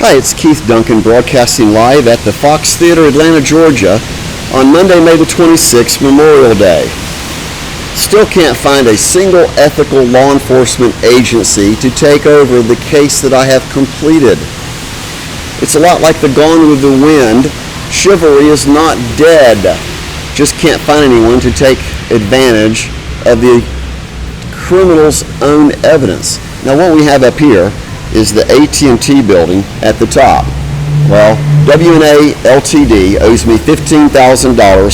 Hi, it's Keith Duncan broadcasting live at the Fox Theater, Atlanta, Georgia on Monday, May the 26th, Memorial Day. Still can't find a single ethical law enforcement agency to take over the case that I have completed. It's a lot like the Gone with the Wind. Chivalry is not dead. Just can't find anyone to take advantage of the criminal's own evidence. Now what we have up here is the AT&T building at the top. Well, WNA Ltd. owes me $15,000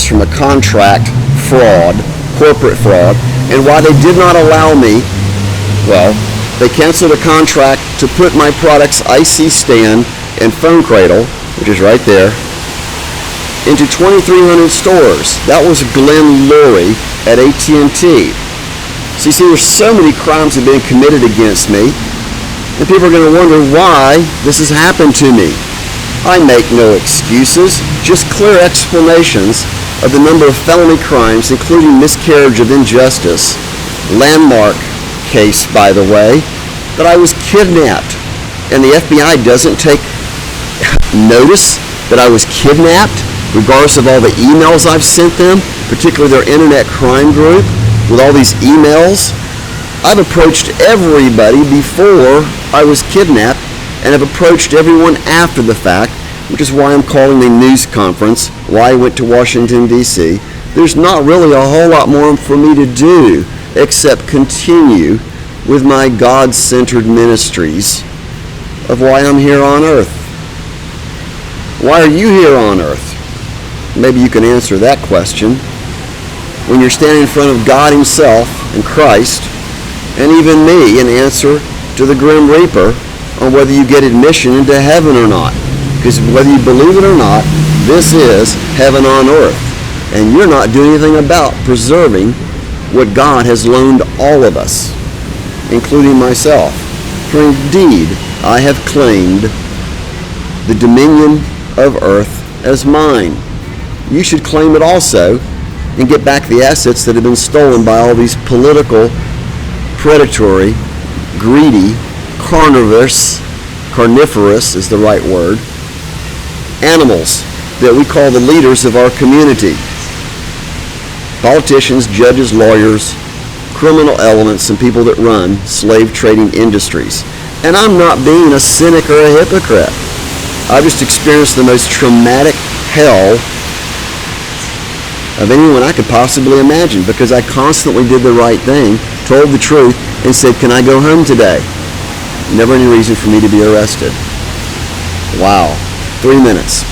from a contract fraud, corporate fraud, and while they did not allow me, well, they canceled a contract to put my product's IC stand and phone cradle, which is right there, into 2,300 stores. That was Glenn Lurie at AT&T. So you see, there's so many crimes that have been committed against me, and people are going to wonder why this has happened to me. I make no excuses, just clear explanations of the number of felony crimes, including miscarriage of injustice, landmark case, by the way, that I was kidnapped. And the FBI doesn't take notice that I was kidnapped, regardless of all the emails I've sent them, particularly their internet crime group, with all these emails. I've approached everybody before I was kidnapped and have approached everyone after the fact, which is why I'm calling a news conference, why I went to Washington, D.C. There's not really a whole lot more for me to do except continue with my God-centered ministries of why I'm here on earth. Why are you here on earth? Maybe you can answer that question when you're standing in front of God himself and Christ and even me in answer to the Grim Reaper on whether you get admission into heaven or not. Because whether you believe it or not, this is heaven on earth. And you're not doing anything about preserving what God has loaned all of us, including myself. For indeed, I have claimed the dominion of earth as mine. You should claim it also and get back the assets that have been stolen by all these political, predatory, greedy, carnivorous is the right word, animals that we call the leaders of our community. Politicians, judges, lawyers, criminal elements, and people that run slave trading industries. And I'm not being a cynic or a hypocrite. I've just experienced the most traumatic hell of anyone I could possibly imagine, because I constantly did the right thing, told the truth, and said, can I go home today? Never any reason for me to be arrested. Wow. 3 minutes.